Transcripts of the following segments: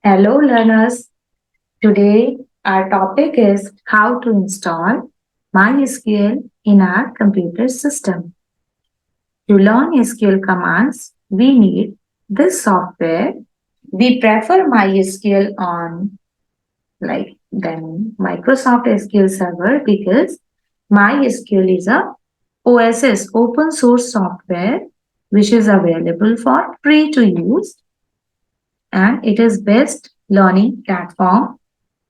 Hello, learners. Today, our topic is how to install MySQL in our computer system. To learn SQL commands, we need this software. We prefer MySQL on like then Microsoft SQL Server because MySQL is a OSS open source software which is available for free to use and it is best learning platform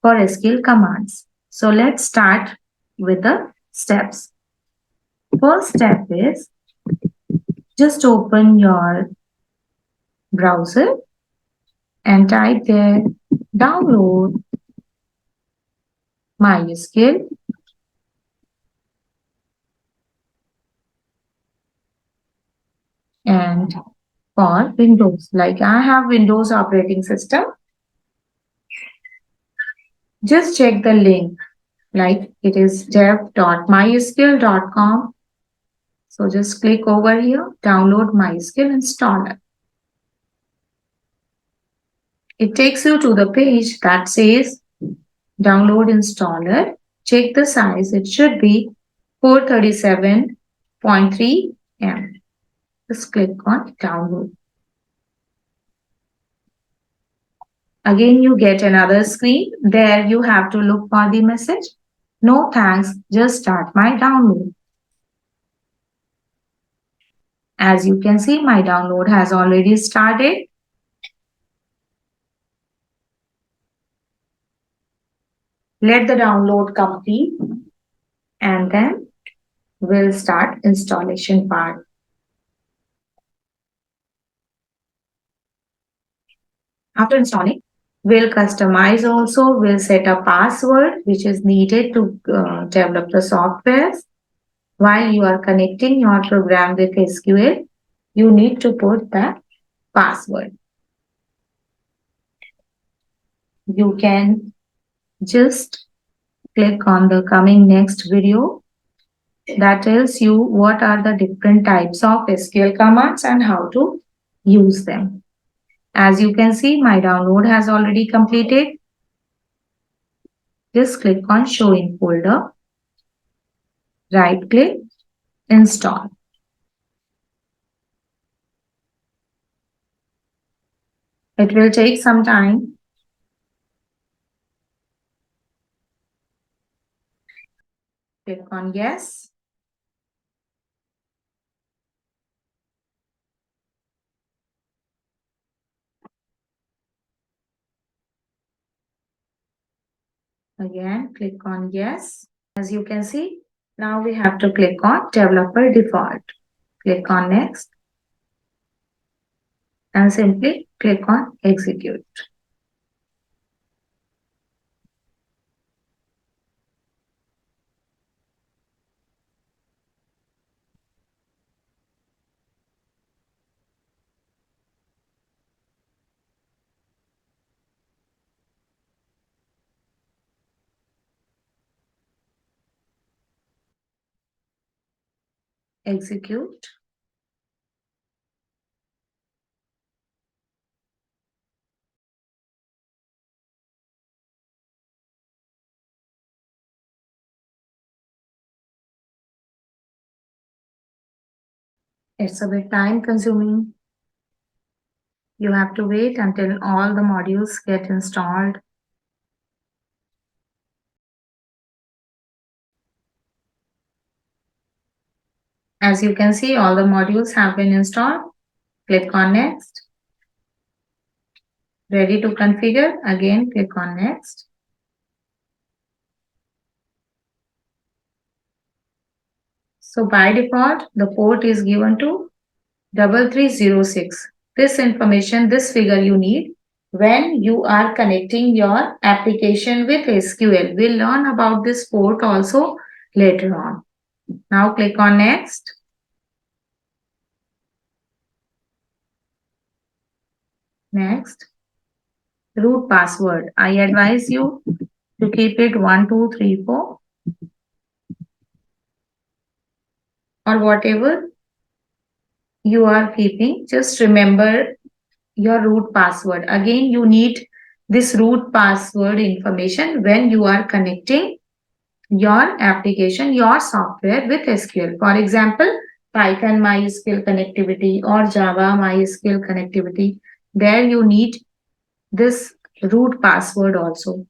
for SQL commands. So let's start with the steps. First step is just open your browser and type there download MySQL and for Windows. Like I have Windows operating system. Just check the link like it is dev.mysql.com. So just click over here, download MySQL installer. It takes you to the page that says download installer. Check the size. It should be 437.3 M. Just click on download. Again, you get another screen. There you have to look for the message. No thanks, just start my download. As you can see, my download has already started. Let the download complete and then we'll start installation part. After installing, we'll customize also, we'll set a password which is needed to develop the software. While you are connecting your program with SQL, you need to put the password. You can just click on the coming next video that tells you what are the different types of SQL commands and how to use them. As you can see, my download has already completed. Just click on Show in Folder. Right click, Install. It will take some time. Click on Yes. Again, click on Yes. As you can see, now we have to click on Developer Default. Click on Next and simply click on Execute. Execute. It's a bit time consuming. You have to wait until all the modules get installed. As you can see, all the modules have been installed. Click on Next. Ready to configure? Again, click on Next. So by default, the port is given to 3306. This information, this figure you need when you are connecting your application with SQL. We'll learn about this port also later on. Now click on Next. Next. Root password. I advise you to keep it 1234 or whatever you are keeping. Just remember your root password. Again, you need this root password information when you are connecting your application, your software with SQL. For example, Python MySQL connectivity or Java MySQL connectivity. There you need this root password also.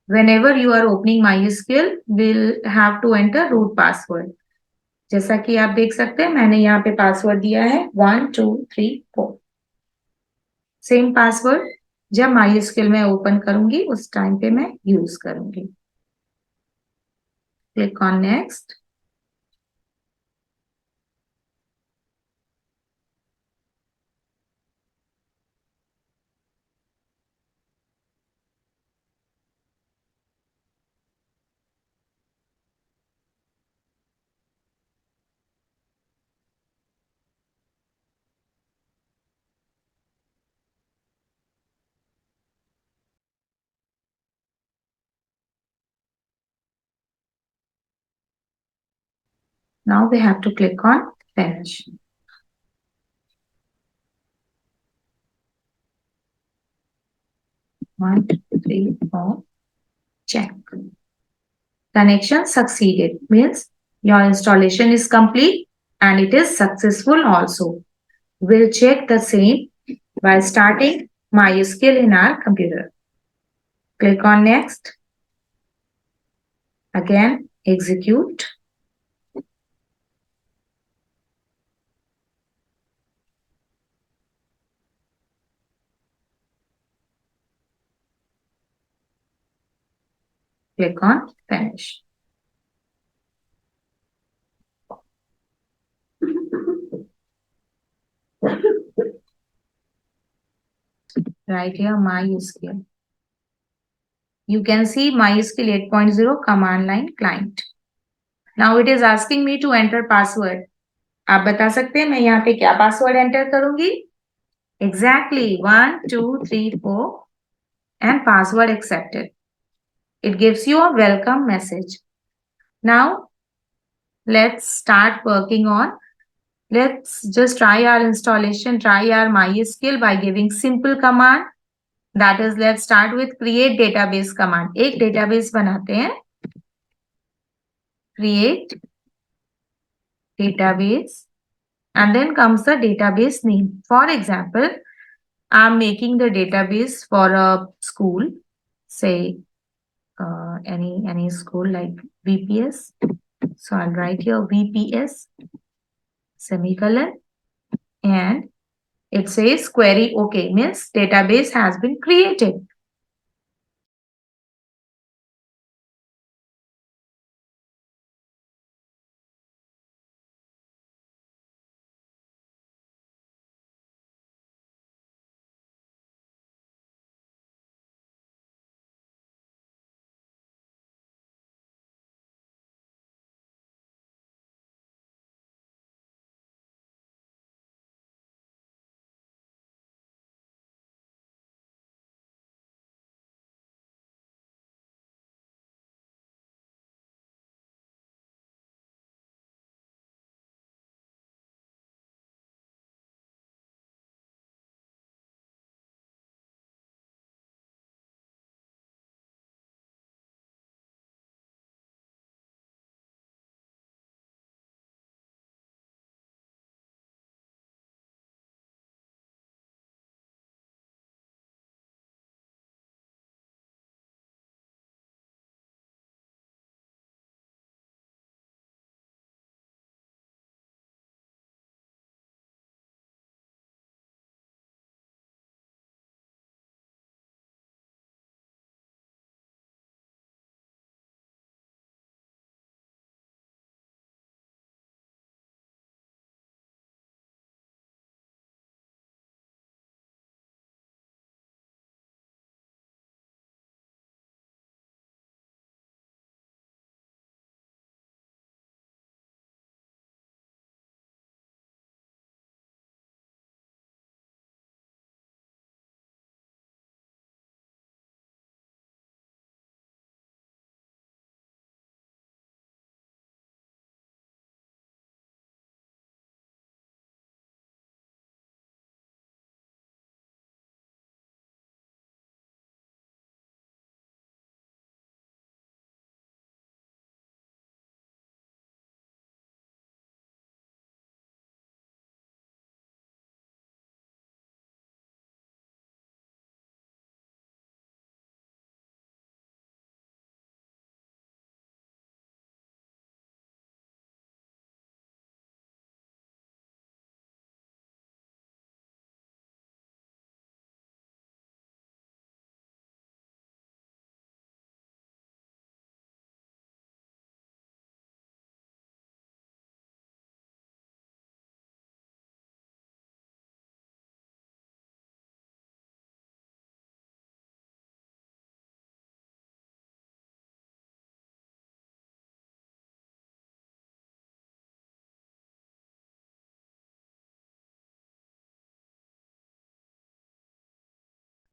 Whenever you are opening MySQL, we'll have to enter root password. जैसा कि आप देख सकते हैं मैंने यहाँ पे password दिया है 1 2 3 4 सेम पासवर्ड जब MySQL में ओपन करूंगी उस टाइम पे मैं यूज करूंगी click on next Now we have to click on finish. One, two, three, four. Check. Connection succeeded means your installation is complete and it is successful also. We'll check the same by starting MySQL in our computer. Click on next. Again, execute. Click on finish. Right here, MySQL. You can see MySQL 8.0 command line client. Now it is asking me to enter password. आप बता सकते हैं मैं यहाँ पे क्या password enter करूंगी Exactly 1 2 3 4 and password accepted. It gives you a welcome message. Now let's start working on. Let's just try our installation, try our MySQL by giving simple command. That is, let's start with create database command. एक database बनाते हैं. Create database and then comes the database name. For example, I'm making the database for a school, say any school like VPS. So I'll write here VPS semicolon and it says query OK means database has been created.